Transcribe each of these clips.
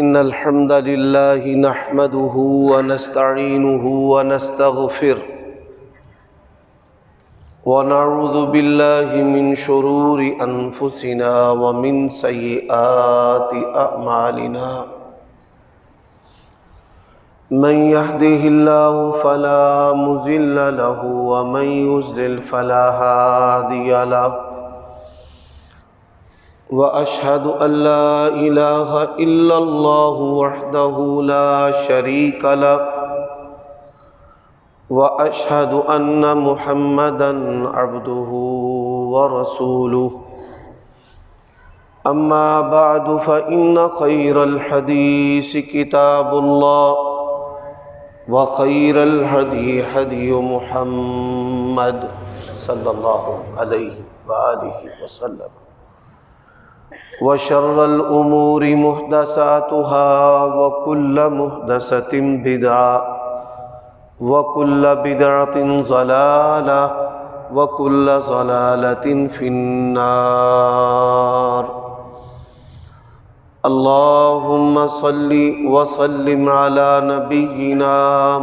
إن الحمد لله نحمده ونستعينه ونستغفره ونعوذ بالله من شرور أنفسنا ومن سيئات أعمالنا من يهده الله فلا مضل له ومن يضلل فلا هادي له وأشهد أن لا إله إلا الله وحده لا شريك له وأشهد أن محمدًا عبده ورسوله أما بعد فإن خير الحديث كتاب الله وخير الهدي هدي محمد صلى الله عليه وآله وسلم وشر الأمور محدثاتها وكل محدثة بدعة وكل بدعة ضلالة وكل ضلالة في النار اللهم صل وسلم على نبينا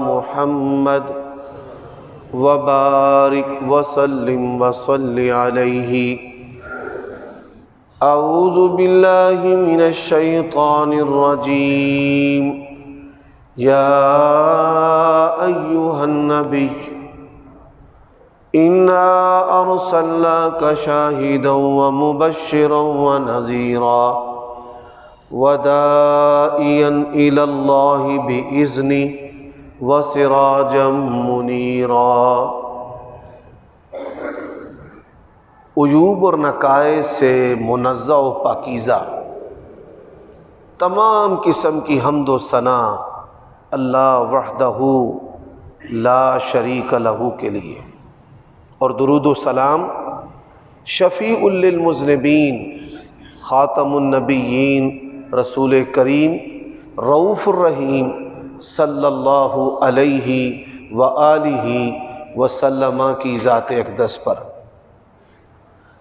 محمد وبارك وسلم وصل عليه أعوذ بالله من الشيطان الرجيم يا أيها النبي إنا أرسلناك شاهدا ومبشرا ونذيرا وداعيا إلى الله بإذنه وسراجا منيرا۔ عیوب اور نقائص سے منزہ و پاکیزہ تمام قسم کی حمد و ثنا اللہ وحدہ لا شریک لہ کے لیے، اور درود و سلام شفیع للمذنبین خاتم النبیین رسول کریم رؤوف الرحیم صلی اللہ علیہ وآلہ وسلم کی ذات اقدس پر۔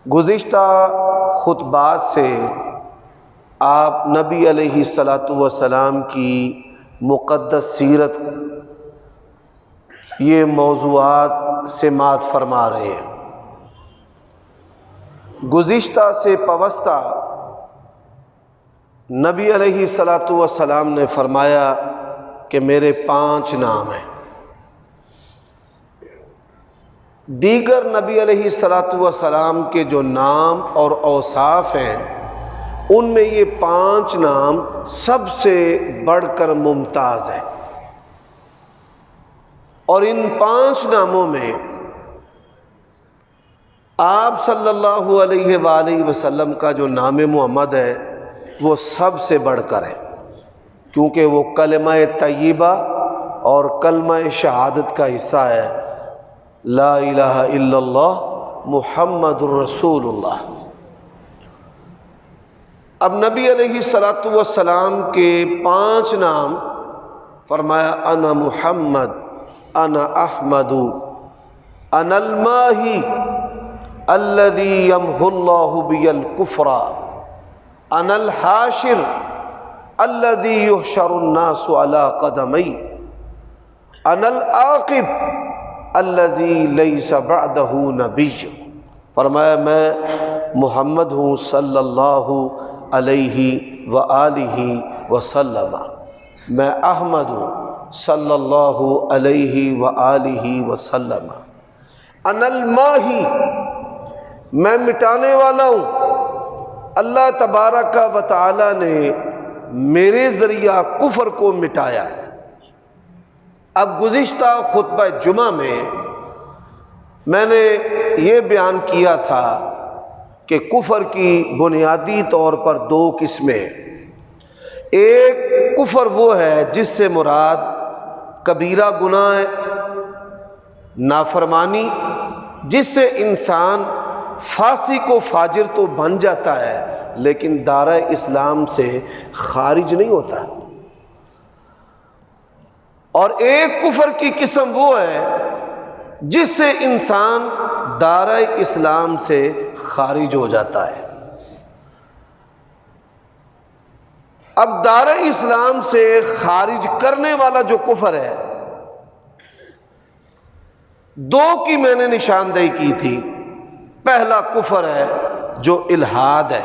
گزشتہ خطبات سے آپ نبی علیہ الصلاۃ والسلام کی مقدس سیرت یہ موضوعات سماعت فرما رہے ہیں۔ گزشتہ سے پوستہ نبی علیہ الصلاۃ والسلام نے فرمایا کہ میرے 5 نام ہیں۔ دیگر نبی علیہ الصلاۃ والسلام کے جو نام اور اوصاف ہیں ان میں یہ 5 نام سب سے بڑھ کر ممتاز ہیں، اور ان 5 ناموں میں آپ صلی اللہ علیہ وآلہ وسلم کا جو نام محمد ہے وہ سب سے بڑھ کر ہے، کیونکہ وہ کلمہ طیبہ اور کلمہ شہادت کا حصہ ہے، لا الہ الا اللہ محمد الرسول اللہ۔ اب نبی علیہ الصلاۃ والسلام کے 5 نام فرمایا، انا محمد، انا احمد، انا الماہی الذی یمحو اللہ بی الکفر، انا الحاشر الذی یحشر الناس علی قدمی، انا العاقب الذی لیس بعدہ نبی۔ فرمایا میں محمد ہوں صلی اللہ علیہ وآلہ وسلم، میں احمد ہوں صلی اللہ علیہ وآلہ وسلم، انا الماحی، میں مٹانے والا ہوں، اللہ تبارک و تعالی نے میرے ذریعہ کفر کو مٹایا ہے۔ اب گزشتہ خطبہ جمعہ میں نے یہ بیان کیا تھا کہ کفر کی بنیادی طور پر 2 قسمیں، ایک کفر وہ ہے جس سے مراد کبیرہ گناہ ہے، نافرمانی، جس سے انسان فاسق و فاجر تو بن جاتا ہے لیکن دائرہ اسلام سے خارج نہیں ہوتا، اور ایک کفر کی قسم وہ ہے جس سے انسان دائرہ اسلام سے خارج ہو جاتا ہے۔ اب دار اسلام سے خارج کرنے والا جو کفر ہے، دو کی میں نے نشاندہی کی تھی۔ پہلا کفر ہے جو الحاد ہے،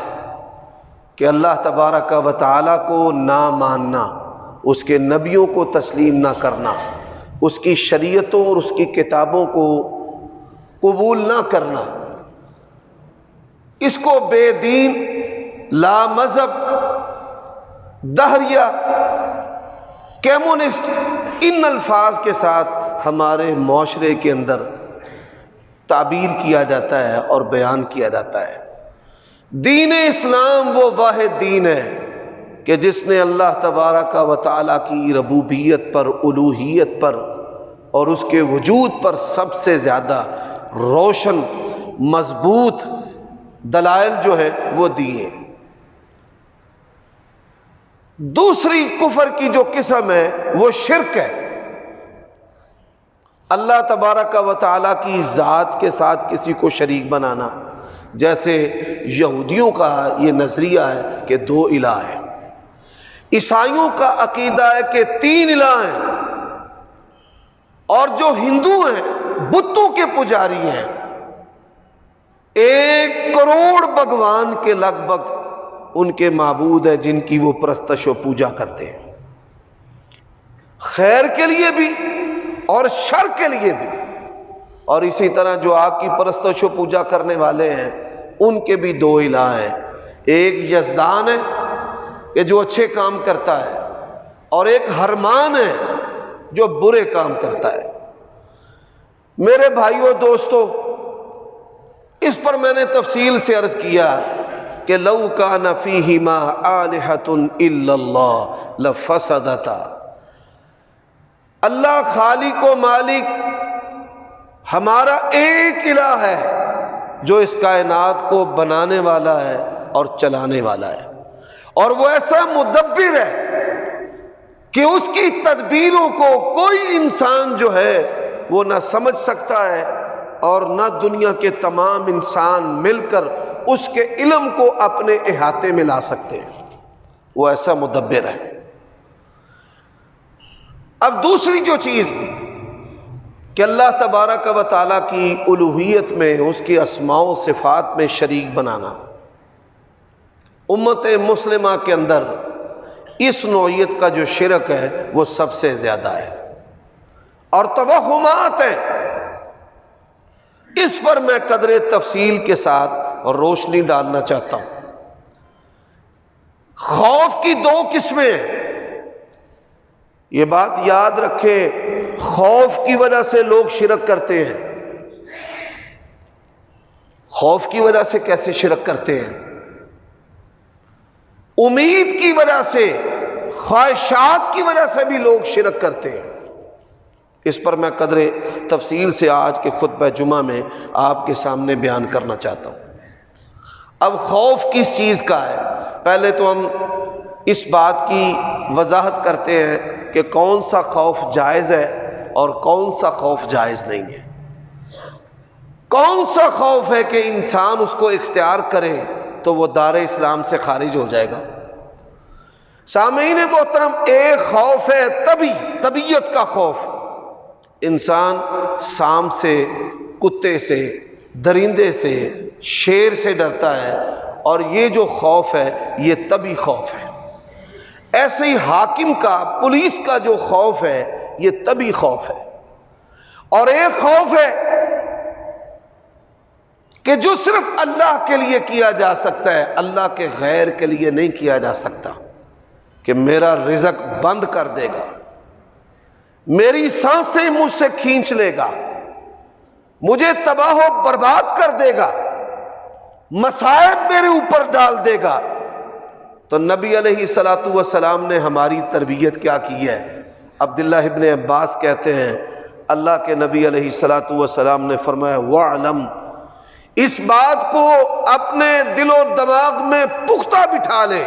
کہ اللہ تبارک و تعالیٰ کو نہ ماننا، اس کے نبیوں کو تسلیم نہ کرنا، اس کی شریعتوں اور اس کی کتابوں کو قبول نہ کرنا، اس کو بے دین، لا مذہب، دہریہ، کمیونسٹ، ان الفاظ کے ساتھ ہمارے معاشرے کے اندر تعبیر کیا جاتا ہے اور بیان کیا جاتا ہے۔ دین اسلام وہ واحد دین ہے کہ جس نے اللہ تبارک و تعالیٰ کی ربوبیت پر، الوہیت پر اور اس کے وجود پر سب سے زیادہ روشن مضبوط دلائل جو ہے وہ دیے۔ دوسری کفر کی جو قسم ہے وہ شرک ہے، اللہ تبارک و تعالیٰ کی ذات کے ساتھ کسی کو شریک بنانا، جیسے یہودیوں کا یہ نظریہ ہے کہ دو الہ ہیں، عیسائیوں کا عقیدہ ہے کہ تین الہ ہیں، اور جو ہندو ہیں بتوں کے پجاری ہیں، 1 کروڑ بھگوان کے لگ بھگ ان کے معبود ہیں جن کی وہ پرستش و پوجا کرتے ہیں، خیر کے لیے بھی اور شر کے لیے بھی۔ اور اسی طرح جو آگ کی پرستش و پوجا کرنے والے ہیں ان کے بھی 2 الہ ہیں، ایک یزدان ہے کہ جو اچھے کام کرتا ہے، اور ایک ہرمان ہے جو برے کام کرتا ہے۔ میرے بھائیوں دوستو، اس پر میں نے تفصیل سے عرض کیا کہ لو کان فیہما آلہۃ الا اللہ لفسدتا، اللہ خالق و مالک ہمارا ایک الہ ہے جو اس کائنات کو بنانے والا ہے اور چلانے والا ہے، اور وہ ایسا مدبر ہے کہ اس کی تدبیروں کو کوئی انسان جو ہے وہ نہ سمجھ سکتا ہے، اور نہ دنیا کے تمام انسان مل کر اس کے علم کو اپنے احاطے میں لا سکتے ہیں، وہ ایسا مدبر ہے۔ اب دوسری جو چیز کہ اللہ تبارک و تعالیٰ کی الوہیت میں، اس کی اسماء و صفات میں شریک بنانا، امت مسلمہ کے اندر اس نوعیت کا جو شرک ہے وہ سب سے زیادہ ہے، اور توہمات ہیں۔ اس پر میں قدر تفصیل کے ساتھ روشنی ڈالنا چاہتا ہوں۔ خوف کی 2 قسمیں ہیں، یہ بات یاد رکھیں، خوف کی وجہ سے لوگ شرک کرتے ہیں۔ خوف کی وجہ سے کیسے شرک کرتے ہیں؟ امید کی وجہ سے، خواہشات کی وجہ سے بھی لوگ شرک کرتے ہیں۔ اس پر میں قدر تفصیل سے آج کے خطبہ جمعہ میں آپ کے سامنے بیان کرنا چاہتا ہوں۔ اب خوف کس چیز کا ہے؟ پہلے تو ہم اس بات کی وضاحت کرتے ہیں کہ کون سا خوف جائز ہے اور کون سا خوف جائز نہیں ہے۔ کون سا خوف ہے کہ انسان اس کو اختیار کرے تو وہ دار اسلام سے خارج ہو جائے گا؟ سامعین محترم، ایک خوف ہے طبیعت کا خوف، انسان سانپ سے، کتے سے، درندے سے، شیر سے ڈرتا ہے، اور یہ جو خوف ہے یہ طبی خوف ہے۔ ایسے ہی حاکم کا، پولیس کا جو خوف ہے یہ طبی خوف ہے۔ اور ایک خوف ہے کہ جو صرف اللہ کے لیے کیا جا سکتا ہے، اللہ کے غیر کے لیے نہیں کیا جا سکتا، کہ میرا رزق بند کر دے گا، میری سانسیں مجھ سے کھینچ لے گا، مجھے تباہ و برباد کر دے گا، مصائب میرے اوپر ڈال دے گا۔ تو نبی علیہ الصلوۃ والسلام نے ہماری تربیت کیا کی ہے؟ عبداللہ ابن عباس کہتے ہیں اللہ کے نبی علیہ الصلوۃ والسلام نے فرمایا وَعْلَمْ، اس بات کو اپنے دل و دماغ میں پختہ بٹھا لے،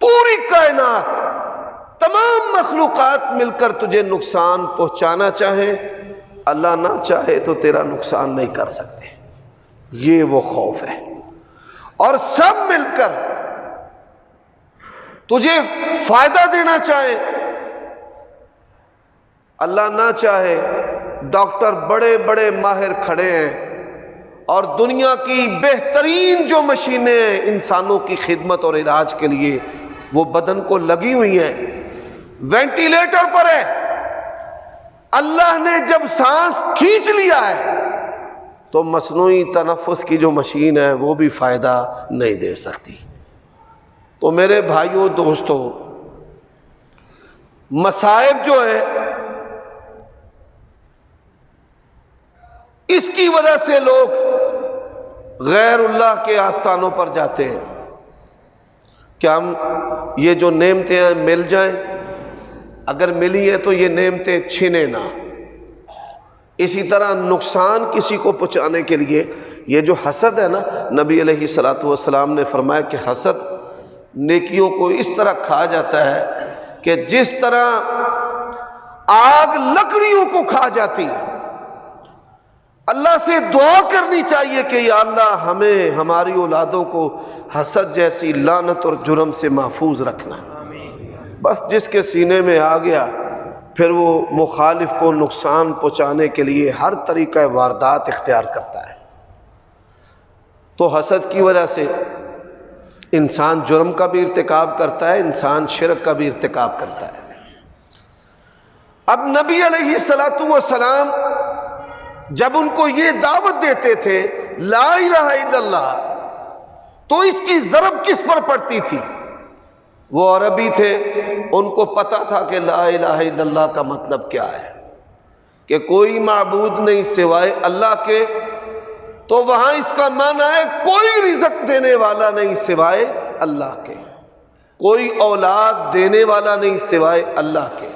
پوری کائنات، تمام مخلوقات مل کر تجھے نقصان پہنچانا چاہے، اللہ نہ چاہے تو تیرا نقصان نہیں کر سکتے۔ یہ وہ خوف ہے، اور سب مل کر تجھے فائدہ دینا چاہے، اللہ نہ چاہے ڈاکٹر بڑے بڑے ماہر کھڑے ہیں اور دنیا کی بہترین جو مشینیں ہیں انسانوں کی خدمت اور علاج کے لیے وہ بدن کو لگی ہوئی ہیں، وینٹیلیٹر پر ہے، اللہ نے جب سانس کھینچ لیا ہے تو مصنوعی تنفس کی جو مشین ہے وہ بھی فائدہ نہیں دے سکتی۔ تو میرے بھائیوں دوستو، مصائب جو ہے اس کی وجہ سے لوگ غیر اللہ کے آستانوں پر جاتے ہیں کہ ہم یہ جو نعمتیں ہیں مل جائیں، اگر ملی ہے تو یہ نعمتیں چھنے نہ۔ اسی طرح نقصان کسی کو پہنچانے کے لیے یہ جو حسد ہے نا، نبی علیہ الصلوۃ والسلام نے فرمایا کہ حسد نیکیوں کو اس طرح کھا جاتا ہے کہ جس طرح آگ لکڑیوں کو کھا جاتی ہے۔ اللہ سے دعا کرنی چاہیے کہ یا اللہ ہمیں ہماری اولادوں کو حسد جیسی لعنت اور جرم سے محفوظ رکھنا۔ بس جس کے سینے میں آ گیا پھر وہ مخالف کو نقصان پہنچانے کے لیے ہر طریقہ واردات اختیار کرتا ہے۔ تو حسد کی وجہ سے انسان جرم کا بھی ارتکاب کرتا ہے، انسان شرک کا بھی ارتکاب کرتا ہے۔ اب نبی علیہ الصلوۃ والسلام جب ان کو یہ دعوت دیتے تھے لا الہ الا اللہ، تو اس کی ضرب کس پر پڑتی تھی؟ وہ عربی تھے، ان کو پتا تھا کہ لا الہ الا اللہ کا مطلب کیا ہے، کہ کوئی معبود نہیں سوائے اللہ کے۔ تو وہاں اس کا معنی ہے کوئی رزق دینے والا نہیں سوائے اللہ کے، کوئی اولاد دینے والا نہیں سوائے اللہ کے،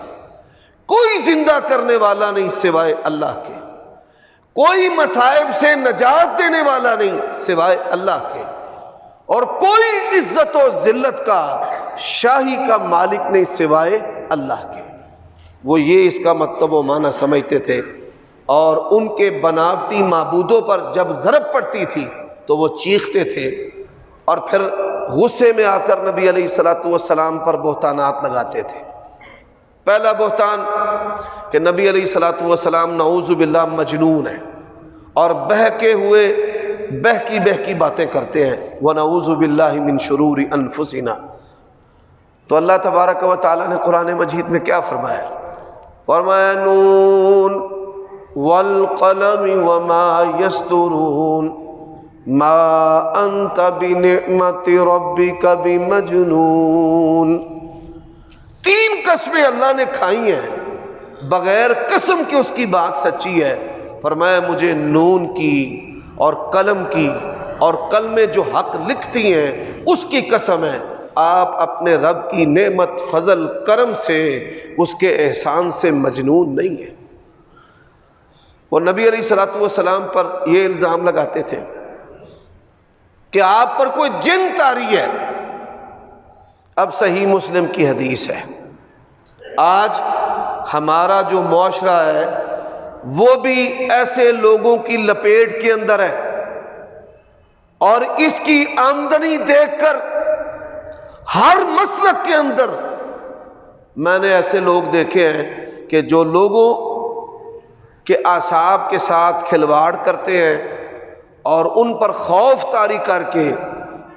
کوئی زندہ کرنے والا نہیں سوائے اللہ کے، کوئی مصائب سے نجات دینے والا نہیں سوائے اللہ کے، اور کوئی عزت و ذلت کا شاہی کا مالک نہیں سوائے اللہ کے۔ وہ یہ اس کا مطلب و معنی سمجھتے تھے، اور ان کے بناوٹی معبودوں پر جب ضرب پڑتی تھی تو وہ چیختے تھے اور پھر غصے میں آ کر نبی علیہ الصلوۃ والسلام پر بہتانات لگاتے تھے۔ پہلا بہتان کہ نبی علیہ الصلوۃ والسلام نعوذ باللہ مجنون ہے اور بہکی باتیں کرتے ہیں، وَنَعُوذُ بِاللَّهِ مِن شُرُورِ أَنفُسِنَا۔ تو اللہ تبارک و تعالیٰ نے قرآن مجید میں کیا فرمایا؟ فرمایا نون والقلم وما يسطرون ما انت بنعمت ربك بمجنون۔ تین قسمیں اللہ نے کھائی ہیں بغیر قسم کے اس کی بات سچی ہے۔ فرمایا مجھے نون کی اور قلم کی اور قلمیں جو حق لکھتی ہیں اس کی قسم ہے، آپ اپنے رب کی نعمت فضل کرم سے اس کے احسان سے مجنون نہیں ہیں۔ وہ نبی علیہ الصلوۃ والسلام پر یہ الزام لگاتے تھے کہ آپ پر کوئی جن طاری ہے۔ اب صحیح مسلم کی حدیث ہے، آج ہمارا جو معاشرہ ہے وہ بھی ایسے لوگوں کی لپیٹ کے اندر ہے، اور اس کی آمدنی دیکھ کر ہر مسلک کے اندر میں نے ایسے لوگ دیکھے ہیں کہ جو لوگوں کے اعصاب کے ساتھ کھلواڑ کرتے ہیں اور ان پر خوف طاری کر کے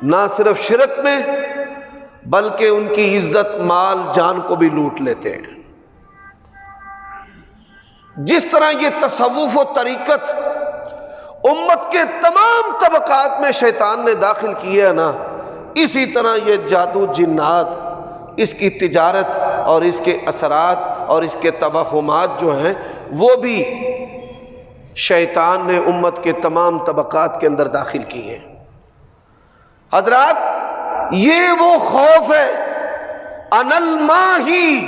نہ صرف شرک میں بلکہ ان کی عزت مال جان کو بھی لوٹ لیتے ہیں۔ جس طرح یہ تصوف و طریقت امت کے تمام طبقات میں شیطان نے داخل کی ہے نا، اسی طرح یہ جادو جنات، اس کی تجارت اور اس کے اثرات اور اس کے توہمات جو ہیں وہ بھی شیطان نے امت کے تمام طبقات کے اندر داخل کی ہیں۔ حضرات یہ وہ خوف ہے ان الماحی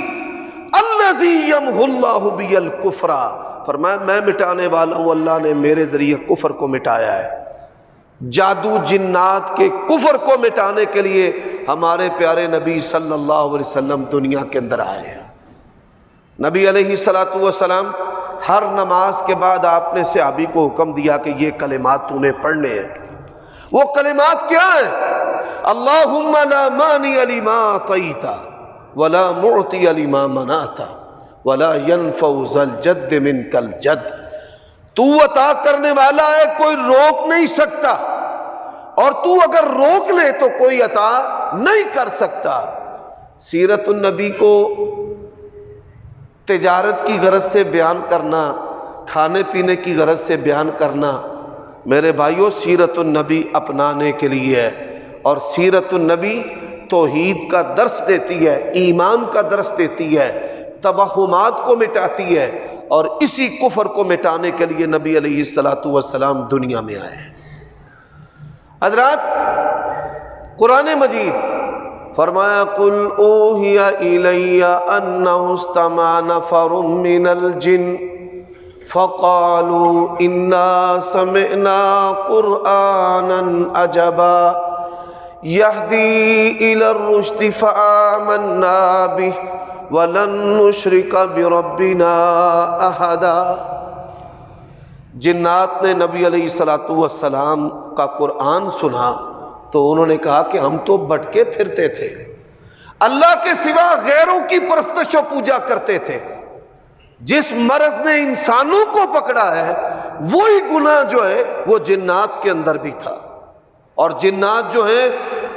الذی یمحو اللہ بی الکفر، فرمایا میں مٹانے والا ہوں، اللہ نے میرے ذریعے کفر کو مٹایا ہے۔ جادو جنات کے کفر کو مٹانے کے لیے ہمارے پیارے نبی صلی اللہ علیہ وسلم دنیا کے اندر آئے ہیں۔ نبی علیہ الصلوۃ والسلام ہر نماز کے بعد آپ نے صحابی کو حکم دیا کہ یہ کلمات تو نے پڑھنے ہیں۔ وہ کلمات کیا ہیں؟ اللہم لا مانع لما اعطیت ولا معطی لما منعت ولا ينفع ذا الجد منک الجد، تو عطا کرنے والا ہے، کوئی روک نہیں سکتا، اور تو اگر روک لے تو کوئی عطا نہیں کر سکتا۔ سیرت النبی کو تجارت کی غرض سے بیان کرنا، کھانے پینے کی غرض سے بیان کرنا، میرے بھائیوں سیرت النبی اپنانے کے لیے ہے۔ اور سیرت النبی توحید کا درس دیتی ہے، ایمان کا درس دیتی ہے، توہمات کو مٹاتی ہے، اور اسی کفر کو مٹانے کے لیے نبی علیہ الصلوۃ والسلام دنیا میں آئے ہیں۔ حضرات قرآن مجید فرمایا قل اوحی الی انہ استمع نفر من الجن فقالوا انا سمعنا قرآنا عجبا یہدی الی الرشد فآمنا بہ وَلَن نُشْرِكَ بِرَبِّنَا أَحَدًا۔ جنات نے نبی علیہ السلام کا قرآن سنا تو انہوں نے کہا کہ ہم تو بھٹکے پھرتے تھے، اللہ کے سوا غیروں کی پرستش و پوجا کرتے تھے۔ جس مرض نے انسانوں کو پکڑا ہے وہی گناہ جو ہے وہ جنات کے اندر بھی تھا، اور جنات جو ہیں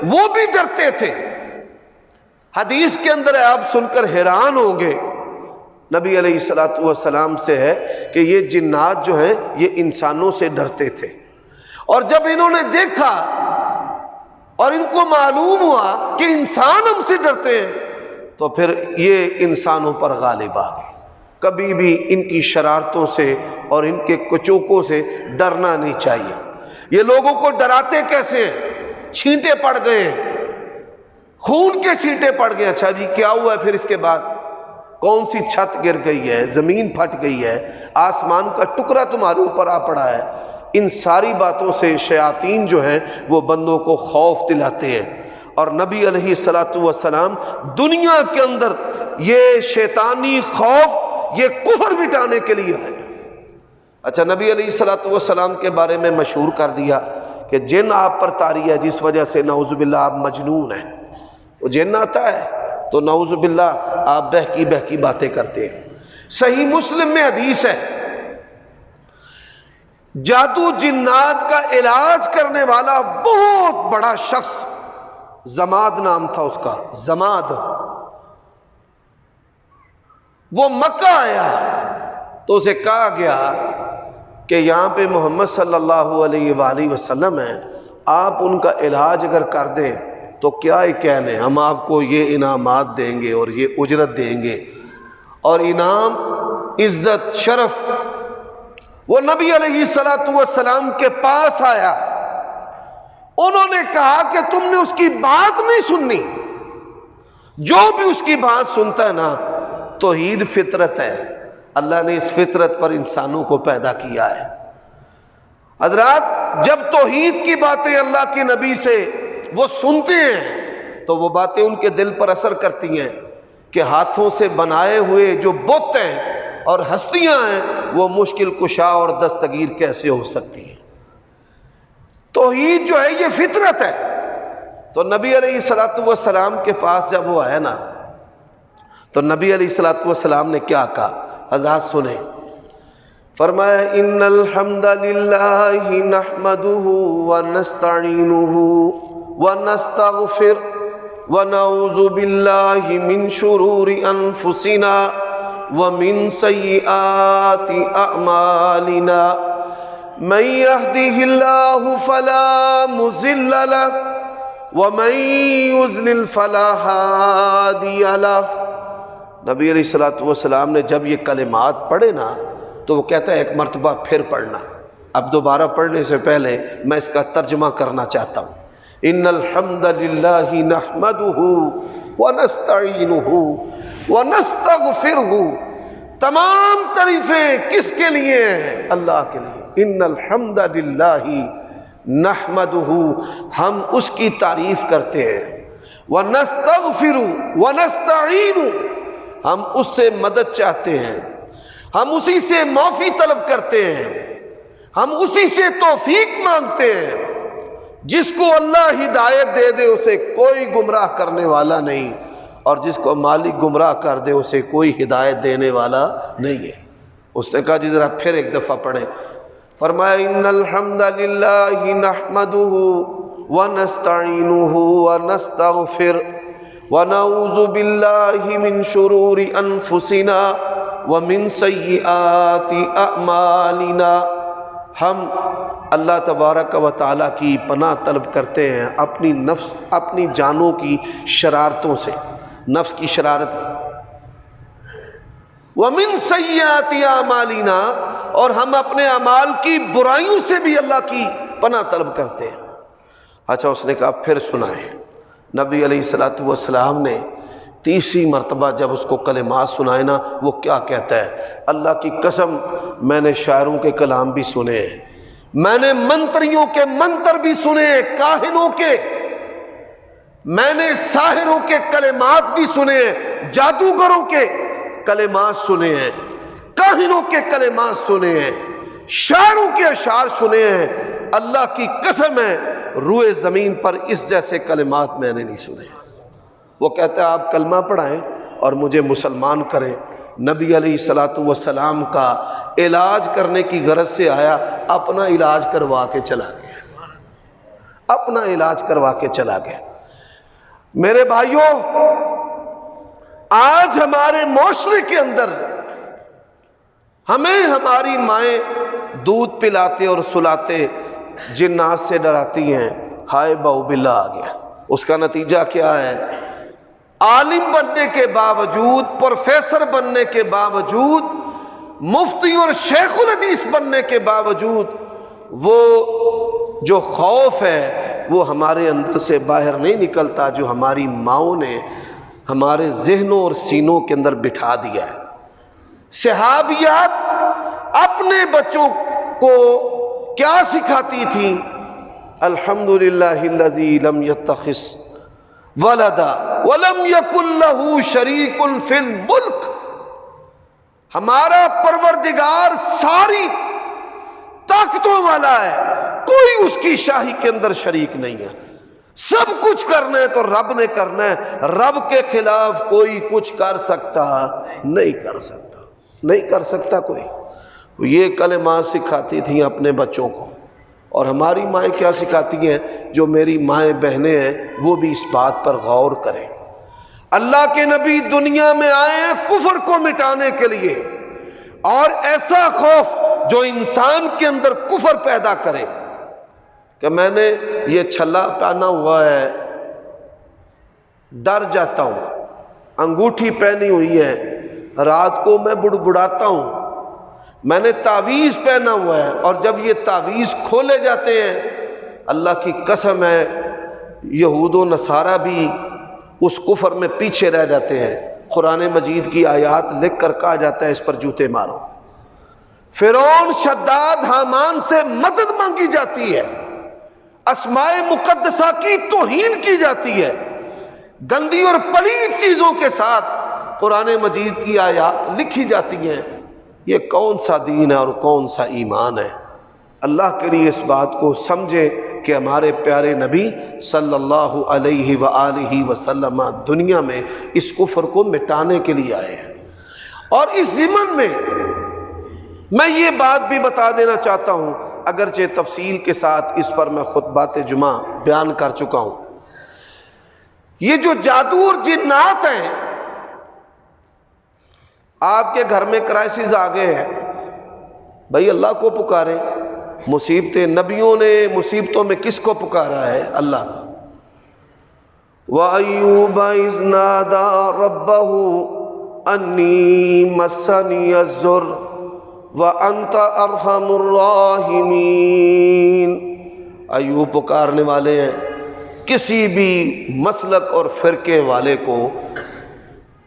وہ بھی ڈرتے تھے۔ حدیث کے اندر ہے، آپ سن کر حیران ہوں گے، نبی علیہ السلام سے ہے کہ یہ جنات جو ہیں یہ انسانوں سے ڈرتے تھے، اور جب انہوں نے دیکھا اور ان کو معلوم ہوا کہ انسان ہم سے ڈرتے ہیں تو پھر یہ انسانوں پر غالب آ گئے۔ کبھی بھی ان کی شرارتوں سے اور ان کے کچوکوں سے ڈرنا نہیں چاہیے۔ یہ لوگوں کو ڈراتے کیسے ہیں؟ چھینٹے پڑ گئے ہیں، خون کے چھینٹے پڑ گئے، اچھا جی کیا ہوا ہے پھر اس کے بعد؟ کون سی چھت گر گئی ہے، زمین پھٹ گئی ہے، آسمان کا ٹکڑا تمہارے اوپر آ پڑا ہے؟ ان ساری باتوں سے شیاطین جو ہیں وہ بندوں کو خوف دلاتے ہیں، اور نبی علیہ السلام دنیا کے اندر یہ شیطانی خوف، یہ کفر مٹانے کے لیے ہے۔ اچھا نبی علیہ السلام کے بارے میں مشہور کر دیا کہ جن آپ پر طاری ہے جس وجہ سے نعوذ باللہ آپ مجنون ہیں، وہ جن آتا ہے تو نعوذ باللہ آپ بہکی بہکی باتیں کرتے ہیں۔ صحیح مسلم میں حدیث ہے، جادو جنات کا علاج کرنے والا بہت بڑا شخص، زماد نام تھا اس کا، زماد، وہ مکہ آیا تو اسے کہا گیا کہ یہاں پہ محمد صلی اللہ علیہ وآلہ وسلم ہیں، آپ ان کا علاج اگر کر دیں تو کیا ہی کہنے، ہم آپ کو یہ انعامات دیں گے اور یہ اجرت دیں گے، اور انعام، عزت، شرف۔ وہ نبی علیہ السلام کے پاس آیا، انہوں نے کہا کہ تم نے اس کی بات نہیں سننی، جو بھی اس کی بات سنتا ہے نا، توحید فطرت ہے، اللہ نے اس فطرت پر انسانوں کو پیدا کیا ہے۔ حضرات جب توحید کی باتیں اللہ کے نبی سے وہ سنتے ہیں تو وہ باتیں ان کے دل پر اثر کرتی ہیں کہ ہاتھوں سے بنائے ہوئے جو بت ہیں اور ہستیاں ہیں وہ مشکل کشا اور دستگیر کیسے ہو سکتی ہیں۔ توحید جو ہے یہ فطرت ہے۔ تو نبی علیہ السلام کے پاس جب وہ آیا نا تو نبی علیہ السلام نے کیا کہا، حضرات سنیں، فرمایا ان الحمد للہ نحمدہ ونستعینہ ونستغفر ونعوذ باللہ من شرور انفسنا ومن سیئات اعمالنا من یہدہ اللہ فلا مضل لہ ومن یضلل فلا ہادی لہ۔ نبی علیہ السلام نے جب یہ کلمات پڑھے نا تو وہ کہتا ہے ایک مرتبہ پھر پڑھنا، اب دوبارہ پڑھنے سے پہلے میں اس کا ترجمہ کرنا چاہتا ہوں۔ ان الحمد للہ نحمدہ ونستعینہ ونستغفرہ، تمام تعریفیں کس کے لیے ہیں؟ اللہ کے لیے۔ ان الحمد للہ نحمدہ، ہم اس کی تعریف کرتے ہیں، ونستغفر ونستعین، ہم اس سے مدد چاہتے ہیں، ہم اسی سے معافی طلب کرتے ہیں، ہم اسی سے توفیق مانگتے ہیں۔ جس کو اللہ ہدایت دے دے اسے کوئی گمراہ کرنے والا نہیں، اور جس کو مالک گمراہ کر دے اسے کوئی ہدایت دینے والا نہیں ہے۔ اس نے کہا جی ذرا پھر ایک دفعہ پڑھیں۔ فرمایا ان الحمد للہ نحمدہ ونستعینہ ونستغفر ونعوذ باللہ من شرور انفسنا ومن سیئات اعمالنا۔ ہم اللہ تبارک و تعالیٰ کی پناہ طلب کرتے ہیں اپنی نفس، اپنی جانوں کی شرارتوں سے، نفس کی شرارت، وَمِن سَيِّئَاتِ أَعْمَالِنَا، اور ہم اپنے اعمال کی برائیوں سے بھی اللہ کی پناہ طلب کرتے ہیں۔ اچھا اس نے کہا پھر سنائیں۔ نبی علیہ السلام نے تیسری مرتبہ جب اس کو کلمات سنائے نا، وہ کیا کہتا ہے؟ اللہ کی قسم میں نے شاعروں کے کلام بھی سنے ہیں، میں نے منتریوں کے منتر بھی سنے ہیں، کاہنوں کے، میں نے ساحروں کے کلمات بھی سنے ہیں، جادوگروں کے کلمات سنے ہیں، کاہنوں کے کلمات سنے ہیں، شاعروں کے اشعار سنے ہیں۔ اللہ کی قسم ہے روئے زمین پر اس جیسے کلمات میں نے نہیں سنے۔ وہ کہتا ہے آپ کلمہ پڑھائیں اور مجھے مسلمان کریں۔ نبی علیہ السلام کا علاج کرنے کی غرض سے آیا، اپنا علاج کروا کے چلا گیا، اپنا علاج کروا کے چلا گیا۔ میرے بھائیوں، آج ہمارے معاشرے کے اندر ہمیں ہماری مائیں دودھ پلاتے اور سلاتے جنات سے ڈراتی ہیں، ہائے باؤ بلا آ گیا۔ اس کا نتیجہ کیا ہے؟ عالم بننے کے باوجود، پروفیسر بننے کے باوجود، مفتی اور شیخ الحدیث بننے کے باوجود وہ جو خوف ہے وہ ہمارے اندر سے باہر نہیں نکلتا، جو ہماری ماؤں نے ہمارے ذہنوں اور سینوں کے اندر بٹھا دیا ہے۔ صحابیات اپنے بچوں کو کیا سکھاتی تھیں؟ الحمدللہ الذی لم یتخذ ولدا ولم یکن لہ شریک فی الملک۔ ہمارا پروردگار ساری طاقتوں والا ہے، کوئی اس کی شاہی کے اندر شریک نہیں ہے۔ سب کچھ کرنا ہے تو رب نے کرنا ہے، رب کے خلاف کوئی کچھ کر سکتا نہیں، کر سکتا نہیں، کر سکتا کوئی۔ یہ کلمات سکھاتی تھیں اپنے بچوں کو، اور ہماری مائیں کیا سکھاتی ہیں؟ جو میری مائیں بہنیں ہیں وہ بھی اس بات پر غور کریں۔ اللہ کے نبی دنیا میں آئے ہیں کفر کو مٹانے کے لیے، اور ایسا خوف جو انسان کے اندر کفر پیدا کرے کہ میں نے یہ چھلا پہنا ہوا ہے ڈر جاتا ہوں، انگوٹھی پہنی ہوئی ہے رات کو میں بڑبڑاتا ہوں، میں نے تعویذ پہنا ہوا ہے، اور جب یہ تعویذ کھولے جاتے ہیں اللہ کی قسم ہے یہود و نصارہ بھی اس کفر میں پیچھے رہ جاتے ہیں۔ قرآن مجید کی آیات لکھ کر کہا جاتا ہے اس پر جوتے مارو۔ فرعون، شداد، حامان سے مدد مانگی جاتی ہے، اسماء مقدسہ کی توہین کی جاتی ہے، گندی اور پلید چیزوں کے ساتھ قرآن مجید کی آیات لکھی جاتی ہیں۔ یہ کون سا دین ہے اور کون سا ایمان ہے؟ اللہ کے لیے اس بات کو سمجھے کہ ہمارے پیارے نبی صلی اللہ علیہ وآلہ وسلم دنیا میں اس کفر کو مٹانے کے لیے آئے ہیں۔ اور اس ضمن میں یہ بات بھی بتا دینا چاہتا ہوں، اگرچہ تفصیل کے ساتھ اس پر میں خطبات جمعہ بیان کر چکا ہوں، یہ جو جادو اور جنات ہیں، آپ کے گھر میں کرائسس آ گئے ہیں، بھائی اللہ کو پکاریں۔ مصیبتیں، نبیوں نے مصیبتوں میں کس کو پکارا ہے؟ اللہ کو۔ وَأَيُّوبَ إِذْ نَادَى رَبَّهُ أَنِّي مَسَّنِيَ الضُّرُّ وَأَنْتَ أَرْحَمُ الرَّاحِمِينَ۔ ایوب پکارنے والے ہیں، کسی بھی مسلک اور فرقے والے کو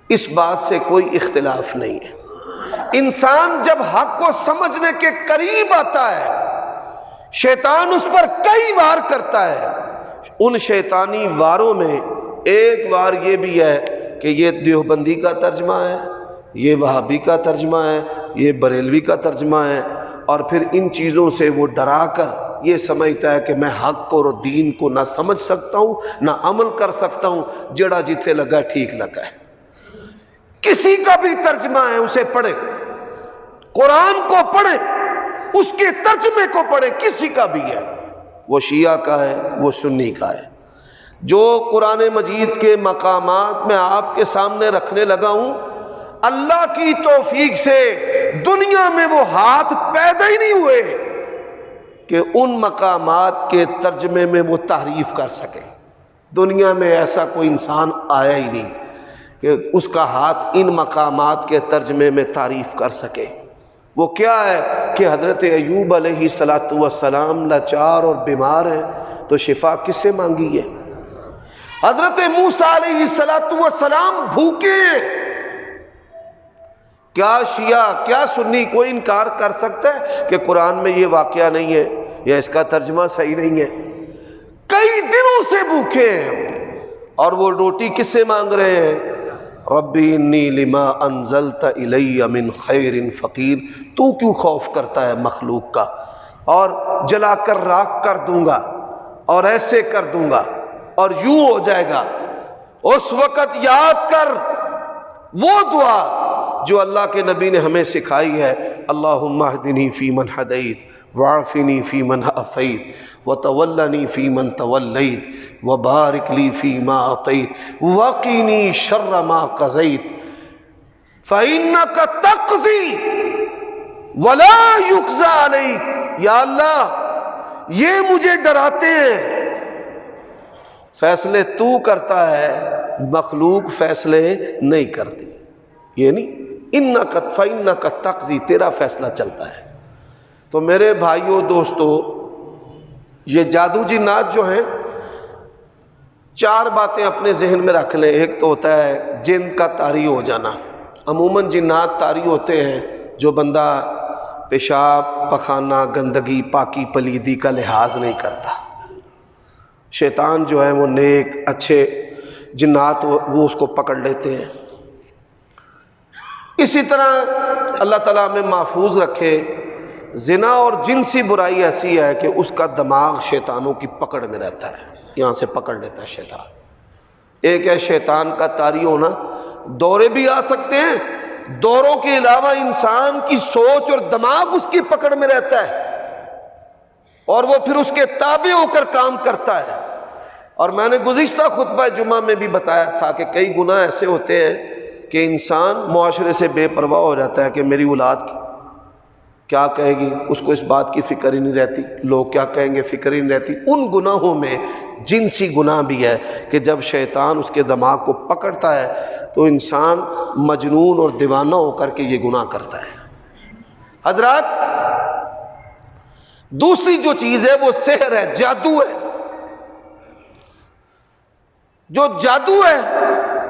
اس بات سے کوئی اختلاف نہیں ہے۔ انسان جب حق کو سمجھنے کے قریب آتا ہے، شیطان اس پر کئی وار کرتا ہے۔ ان شیطانی واروں میں ایک وار یہ بھی ہے کہ یہ دیوبندی کا ترجمہ ہے، یہ وہابی کا ترجمہ ہے، یہ بریلوی کا ترجمہ ہے، اور پھر ان چیزوں سے وہ ڈرا کر یہ سمجھتا ہے کہ میں حق اور دین کو نہ سمجھ سکتا ہوں نہ عمل کر سکتا ہوں، جڑا جتھے لگا ٹھیک لگا ہے۔ کسی کا بھی ترجمہ ہے اسے پڑھے، قرآن کو پڑھے، اس کے ترجمے کو پڑھے، کسی کا بھی ہے، وہ شیعہ کا ہے، وہ سنی کا ہے۔ جو قرآن مجید کے مقامات میں آپ کے سامنے رکھنے لگا ہوں، اللہ کی توفیق سے دنیا میں وہ ہاتھ پیدا ہی نہیں ہوئے کہ ان مقامات کے ترجمے میں وہ تحریف کر سکے۔ دنیا میں ایسا کوئی انسان آیا ہی نہیں کہ اس کا ہاتھ ان مقامات کے ترجمے میں تعریف کر سکے۔ وہ کیا ہے کہ حضرت ایوب علیہ السلام لاچار اور بیمار ہیں تو شفا کس سے مانگی ہے؟ حضرت موسیٰ علیہ السلام بھوکے ہیں۔ کیا شیعہ کیا سنی کوئی انکار کر سکتا ہے کہ قرآن میں یہ واقعہ نہیں ہے یا اس کا ترجمہ صحیح نہیں ہے؟ کئی دنوں سے بھوکے ہیں اور وہ روٹی کس سے مانگ رہے ہیں؟ ربی انی لما انزلت الی من خیر فقیر۔ تو کیوں خوف کرتا ہے مخلوق کا؟ اور جلا کر راکھ کر دوں گا اور ایسے کر دوں گا اور یوں ہو جائے گا۔ اس وقت یاد کر وہ دعا جو اللہ کے نبی نے ہمیں سکھائی ہے، اللہم اہدنی فیمن ہدیت وعافنی فیمن عافیت وتولنی فیمن تولیت وبارک لی فیما اعطیت وقنی شر ما قضیت فإنک تقضی ولا یقضی علیک۔ یا اللہ یہ مجھے ڈراتے ہیں، فیصلے تو کرتا ہے، مخلوق فیصلے نہیں کرتی۔ یہ نہیں فإنک تقضی، تیرا فیصلہ چلتا ہے۔ تو میرے بھائیوں دوستو، یہ جادو جنات جو ہیں، چار باتیں اپنے ذہن میں رکھ لیں۔ ایک تو ہوتا ہے جن کا طاری ہو جانا۔ عموماً جنات طاری ہوتے ہیں جو بندہ پیشاب پخانہ گندگی پاکی پلیدی کا لحاظ نہیں کرتا۔ شیطان جو ہے وہ نیک اچھے جنات وہ اس کو پکڑ لیتے ہیں۔ اسی طرح اللہ تعالیٰ ہمیں محفوظ رکھے، زنا اور جنسی برائی ایسی ہے کہ اس کا دماغ شیطانوں کی پکڑ میں رہتا ہے، یہاں سے پکڑ لیتا ہے شیطان۔ ایک ہے شیطان کا طاری ہونا، دورے بھی آ سکتے ہیں، دوروں کے علاوہ انسان کی سوچ اور دماغ اس کی پکڑ میں رہتا ہے اور وہ پھر اس کے تابع ہو کر کام کرتا ہے۔ اور میں نے گزشتہ خطبہ جمعہ میں بھی بتایا تھا کہ کئی گناہ ایسے ہوتے ہیں کہ انسان معاشرے سے بے پرواہ ہو جاتا ہے کہ میری اولاد کیا کہے گی، اس کو اس بات کی فکر ہی نہیں رہتی، لوگ کیا کہیں گے فکر ہی نہیں رہتی۔ ان گناہوں میں جنسی گناہ بھی ہے کہ جب شیطان اس کے دماغ کو پکڑتا ہے تو انسان مجنون اور دیوانہ ہو کر کے یہ گناہ کرتا ہے۔ حضرات، دوسری جو چیز ہے وہ سحر ہے، جادو ہے۔ جو جادو ہے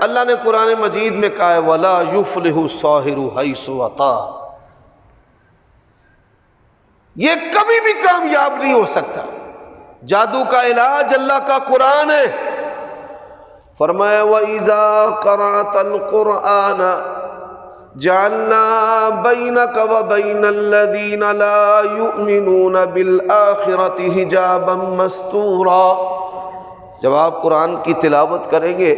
اللہ نے قرآن مجید میں کہا ہے وَلَا يُفْلِحُ السَّاحِرُ حَيْثُ أَتَىٰ، یہ کبھی بھی کامیاب نہیں ہو سکتا۔ جادو کا علاج اللہ کا قرآن ہے۔ فرمایا وَإِذَا قَرَأْتَ الْقُرْآنَ جَعَلْنَا بَيْنَكَ وَبَيْنَ الَّذِينَ لَا يُؤْمِنُونَ بِالْآخِرَةِ حِجَابًا مَسْتُورًا۔ جب آپ قرآن کی تلاوت کریں گے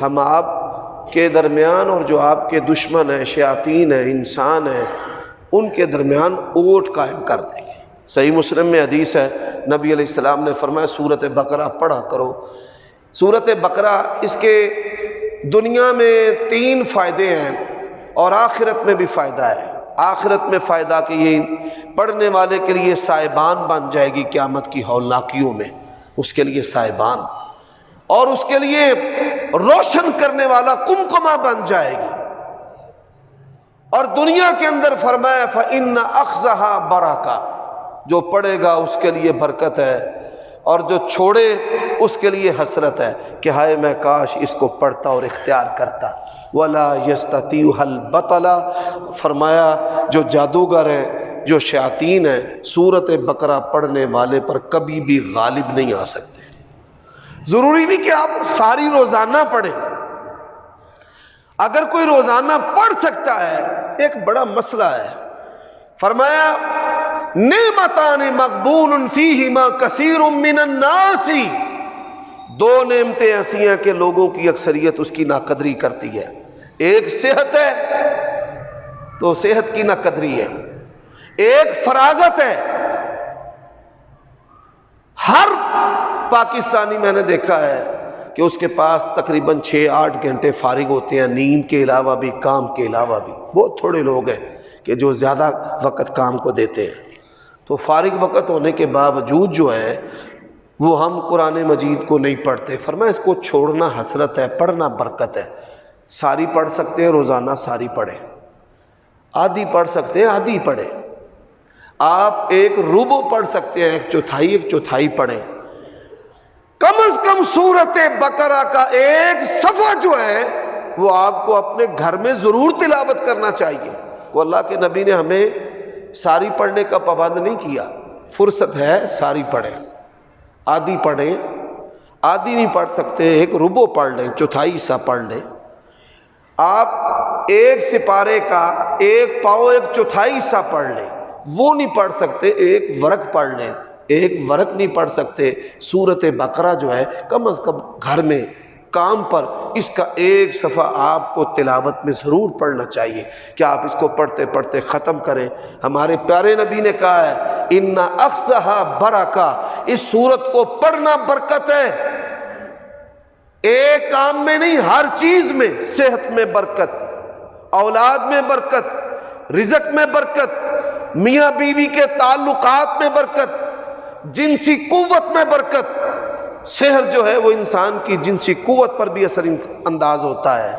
ہم آپ کے درمیان اور جو آپ کے دشمن ہیں، شیاطین ہیں، انسان ہیں، ان کے درمیان اوٹ قائم کر دیں گے۔ صحیح مسلم میں حدیث ہے، نبی علیہ السلام نے فرمایا سورۃ بقرہ پڑھا کرو۔ سورۃ بقرہ، اس کے دنیا میں 3 فائدے ہیں اور آخرت میں بھی فائدہ ہے۔ آخرت میں فائدہ کہ یہ پڑھنے والے کے لیے سائبان بن جائے گی قیامت کی ہولناکیوں میں، اس کے لیے سائبان، اور اس کے لیے روشن کرنے والا کمکمہ بن جائے گی۔ اور دنیا کے اندر فرمایا فَإِنَّ أَخْذَهَا بَرَكَةٌ، جو پڑھے گا اس کے لیے برکت ہے اور جو چھوڑے اس کے لیے حسرت ہے کہ ہائے میں کاش اس کو پڑھتا اور اختیار کرتا۔ وَلَا يَسْتَطِيعُهَا الْبَطَلَ، فرمایا جو جادوگر ہیں، جو شیاطین ہیں، سورۃ بقرہ پڑھنے والے پر کبھی بھی غالب نہیں آ سکتے۔ ضروری نہیں کہ آپ ساری روزانہ پڑھیں، اگر کوئی روزانہ پڑھ سکتا ہے، ایک بڑا مسئلہ ہے۔ فرمایا نعمتان مغبون فیہما کثیر من الناس، دو نعمتیں ایسی ہیں کہ لوگوں کی اکثریت اس کی ناقدری کرتی ہے. ایک صحت ہے تو صحت کی ناقدری ہے، ایک فراغت ہے. ہر پاکستانی میں نے دیکھا ہے کہ اس کے پاس تقریباً 6-8 گھنٹے فارغ ہوتے ہیں، نیند کے علاوہ بھی، کام کے علاوہ بھی. بہت تھوڑے لوگ ہیں کہ جو زیادہ وقت کام کو دیتے ہیں. تو فارغ وقت ہونے کے باوجود جو ہے وہ ہم قرآن مجید کو نہیں پڑھتے. فرمایا اس کو چھوڑنا حسرت ہے، پڑھنا برکت ہے. ساری پڑھ سکتے ہیں، روزانہ ساری پڑھیں. آدھی پڑھ سکتے ہیں، آدھی پڑھیں. آپ ایک ربع پڑھ سکتے ہیں، ایک چوتھائی پڑھیں. کم از کم سورت بقرہ کا ایک صفحہ جو ہے وہ آپ کو اپنے گھر میں ضرور تلاوت کرنا چاہیے. وہ اللہ کے نبی نے ہمیں ساری پڑھنے کا پابند نہیں کیا. فرصت ہے ساری پڑھیں، آدھی پڑھیں. آدھی نہیں پڑھ سکتے، ایک ربع پڑھ لیں، چوتھائی حصہ پڑھ لیں. آپ ایک سپارے کا ایک پاؤ، ایک چوتھائی حصہ پڑھ لیں. وہ نہیں پڑھ سکتے، ایک ورق پڑھ لیں. ایک ورق نہیں پڑھ سکتے، سورت بقرہ جو ہے کم از کم گھر میں کام پر اس کا ایک صفحہ آپ کو تلاوت میں ضرور پڑھنا چاہیے کہ آپ اس کو پڑھتے پڑھتے ختم کریں. ہمارے پیارے نبی نے کہا ہے ان اخذھا برکہ، اس سورت کو پڑھنا برکت ہے. ایک کام میں نہیں، ہر چیز میں. صحت میں برکت، اولاد میں برکت، رزق میں برکت، میاں بیوی کے تعلقات میں برکت، جنسی قوت میں برکت. صحت جو ہے وہ انسان کی جنسی قوت پر بھی اثر انداز ہوتا ہے،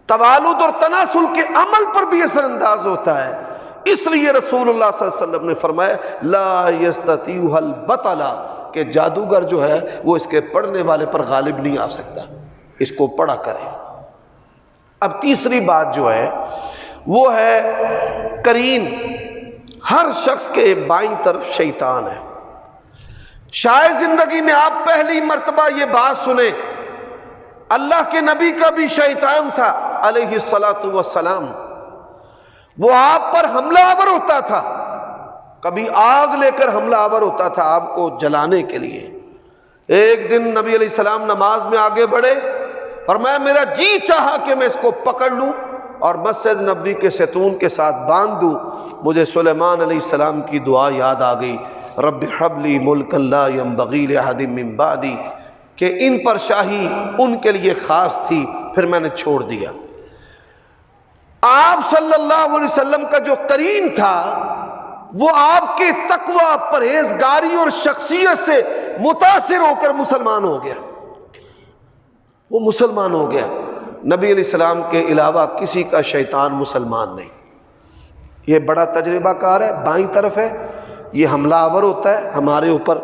توالد اور تناسل کے عمل پر بھی اثر انداز ہوتا ہے. اس لیے رسول اللہ صلی اللہ علیہ وسلم نے فرمایا لا یستطیع البطل، کہ جادوگر جو ہے وہ اس کے پڑھنے والے پر غالب نہیں آ سکتا. اس کو پڑھا کریں. اب تیسری بات جو ہے وہ ہے قرین. ہر شخص کے بائیں طرف شیطان ہے. شاید زندگی میں آپ پہلی مرتبہ یہ بات سنیں اللہ کے نبی کا بھی شیطان تھا علیہ السلام. وہ آپ پر حملہ آور ہوتا تھا، کبھی آگ لے کر حملہ آور ہوتا تھا آپ کو جلانے کے لیے. ایک دن نبی علیہ السلام نماز میں آگے بڑھے، فرمایا میرا جی چاہا کہ میں اس کو پکڑ لوں اور مسجد نبوی کے ستون کے ساتھ باندھ دوں. مجھے سلیمان علیہ السلام کی دعا یاد آ گئی، رب حب لی ملکا لا ينبغی لأحد من بعدی، کہ ان پر شاہی ان کے لیے خاص تھی، پھر میں نے چھوڑ دیا. آپ صلی اللہ علیہ وسلم کا جو قرین تھا وہ آپ کے تقوی، پرہیزگاری اور شخصیت سے متاثر ہو کر مسلمان ہو گیا. وہ مسلمان ہو گیا. نبی علیہ السلام کے علاوہ کسی کا شیطان مسلمان نہیں. یہ بڑا تجربہ کار ہے، بائیں طرف ہے، یہ حملہ آور ہوتا ہے ہمارے اوپر.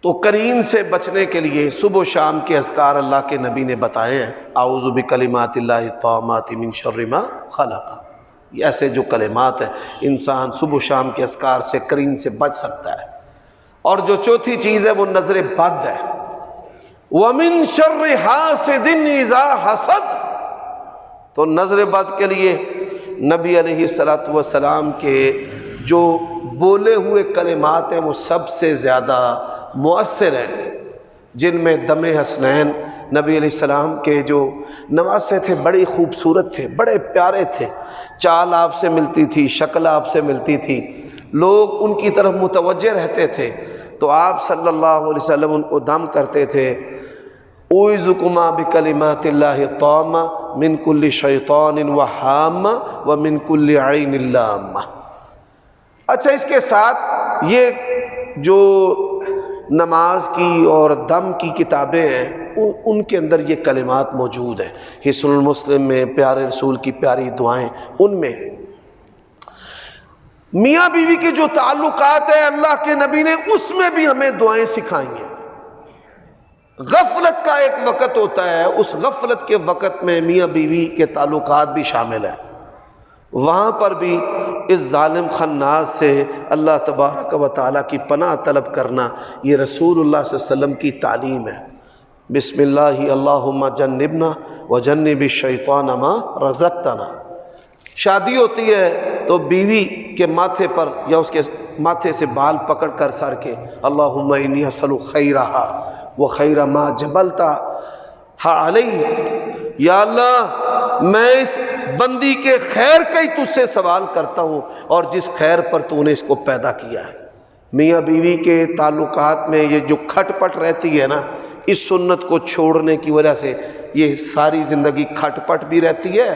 تو قرین سے بچنے کے لیے صبح و شام کے اذکار اللہ کے نبی نے بتائے ہیں. اعوذ بکلمات اللہ التامات من شر ما خلق. یہ ایسے جو کلمات ہیں انسان صبح و شام کے اذکار سے قرین سے بچ سکتا ہے. اور جو چوتھی چیز ہے وہ نظر بد ہے. وَمِن شَرِّ حَاسِدٍ إِذَا حَسَدَ. تو نظر بد کے لیے نبی علیہ السلام کے جو بولے ہوئے کلمات ہیں وہ سب سے زیادہ مؤثر ہیں، جن میں دم حسنین نبی علیہ السلام کے جو نواسے تھے بڑے خوبصورت تھے، بڑے پیارے تھے. چال آپ سے ملتی تھی، شکل آپ سے ملتی تھی، لوگ ان کی طرف متوجہ رہتے تھے. تو آپ صلی اللہ علیہ وسلم ان کو دم کرتے تھے اعوذکما بکلمات اللہ التامہ من کل شیطان وہامہ ومن کل عین لامہ. اچھا، اس کے ساتھ یہ جو نماز کی اور دم کی کتابیں ہیں ان کے اندر یہ کلمات موجود ہیں. حصن المسلم میں پیارے رسول کی پیاری دعائیں، ان میں میاں بیوی کے جو تعلقات ہیں اللہ کے نبی نے اس میں بھی ہمیں دعائیں سکھائی ہیں. غفلت کا ایک وقت ہوتا ہے، اس غفلت کے وقت میں میاں بیوی کے تعلقات بھی شامل ہیں. وہاں پر بھی اس ظالم خناس سے اللہ تبارک و تعالیٰ کی پناہ طلب کرنا یہ رسول اللہ صلی اللہ علیہ وسلم کی تعلیم ہے. بسم اللہ اللہم جنبنا وجنب الشیطان ما رزقتنا. شادی ہوتی ہے تو بیوی کے ماتھے پر یا اس کے ماتھے سے بال پکڑ کر سر کے اللہم انی اسألک خیرہا وخیر ما جبلتہا علیہ، یا اللہ میں اس بندی کے خیر کا ہی تجھ سے سوال کرتا ہوں اور جس خیر پر تو نے اس کو پیدا کیا ہے۔ میاں بیوی کے تعلقات میں یہ جو کھٹ پٹ رہتی ہے نا، اس سنت کو چھوڑنے کی وجہ سے یہ ساری زندگی کھٹ پٹ بھی رہتی ہے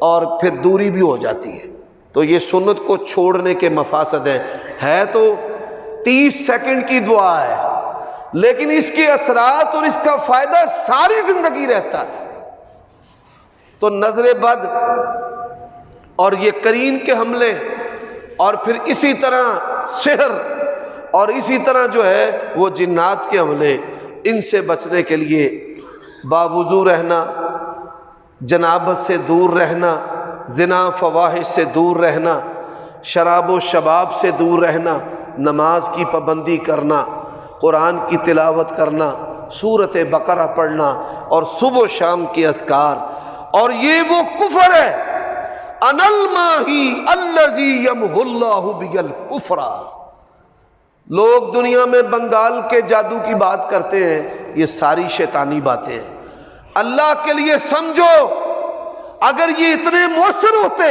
اور پھر دوری بھی ہو جاتی ہے۔ تو یہ سنت کو چھوڑنے کے مفاسد ہیں۔ ہے تو 30 سیکنڈ کی دعا ہے، لیکن اس کے اثرات اور اس کا فائدہ ساری زندگی رہتا ہے۔ تو نظر بد اور یہ قرین کے حملے اور پھر اسی طرح سحر اور اسی طرح جو ہے وہ جنات کے حملے، ان سے بچنے کے لیے باوضو رہنا، جنابت سے دور رہنا، زنا فواحش سے دور رہنا، شراب و شباب سے دور رہنا، نماز کی پابندی کرنا، قرآن کی تلاوت کرنا، سورۃ بقرہ پڑھنا اور صبح و شام کے اذکار۔ اور یہ وہ کفر ہے انا الماحی الذی یمحو اللہ بہ الکفر۔ لوگ دنیا میں بنگال کے جادو کی بات کرتے ہیں، یہ ساری شیطانی باتیں ہیں۔ اللہ کے لیے سمجھو، اگر یہ اتنے مؤثر ہوتے،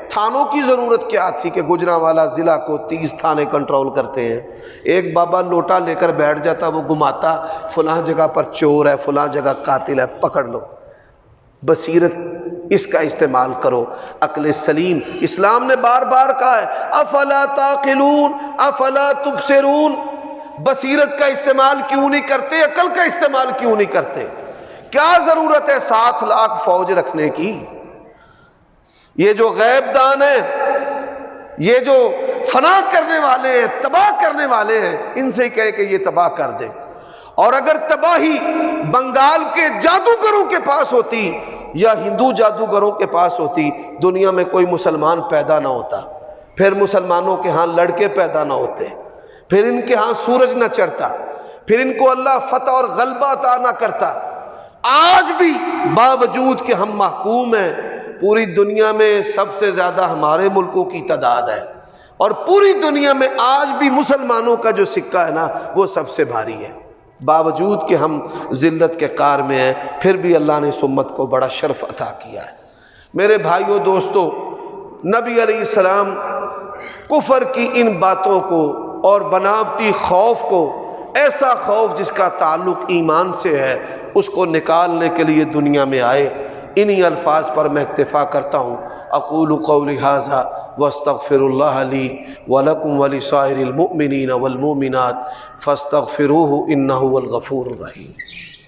تھانوں کی ضرورت کیا تھی کہ گجرانوالہ ضلع کو 30 تھانے کنٹرول کرتے ہیں۔ ایک بابا لوٹا لے کر بیٹھ جاتا، وہ گھماتا، فلاں جگہ پر چور ہے، فلاں جگہ قاتل ہے، پکڑ لو۔ بصیرت اس کا استعمال کرو، عقل سلیم۔ اسلام نے بار بار کہا ہے افلا تعقلون افلا تبصرون، بصیرت کا استعمال کیوں نہیں کرتے، عقل کا استعمال کیوں نہیں کرتے؟ کیا ضرورت ہے 7 لاکھ فوج رکھنے کی؟ یہ جو غیب دان ہیں، یہ جو فنا کرنے والے ہیں، تباہ کرنے والے ہیں، ان سے کہے کہ یہ تباہ کر دیں۔ اور اگر تباہی بنگال کے جادوگروں کے پاس ہوتی یا ہندو جادوگروں کے پاس ہوتی، دنیا میں کوئی مسلمان پیدا نہ ہوتا، پھر مسلمانوں کے ہاں لڑکے پیدا نہ ہوتے، پھر ان کے ہاں سورج نہ چڑھتا، پھر ان کو اللہ فتح اور غلبہ عطا نہ کرتا۔ آج بھی باوجود کہ ہم محکوم ہیں، پوری دنیا میں سب سے زیادہ ہمارے ملکوں کی تعداد ہے، اور پوری دنیا میں آج بھی مسلمانوں کا جو سکہ ہے نا وہ سب سے بھاری ہے۔ باوجود کہ ہم ذلت کے قعر میں ہیں، پھر بھی اللہ نے اس امت کو بڑا شرف عطا کیا ہے۔ میرے بھائیوں دوستو، نبی علیہ السلام کفر کی ان باتوں کو اور بناوٹی خوف کو، ایسا خوف جس کا تعلق ایمان سے ہے، اس کو نکالنے کے لیے دنیا میں آئے۔ انہی الفاظ پر میں اکتفا کرتا ہوں۔ اقول قولی ھذا واستغفر اللہ لی ولکم ولسائر المؤمنین والمؤمنات فاستغفروہ انہ هو الغفور الرحیم۔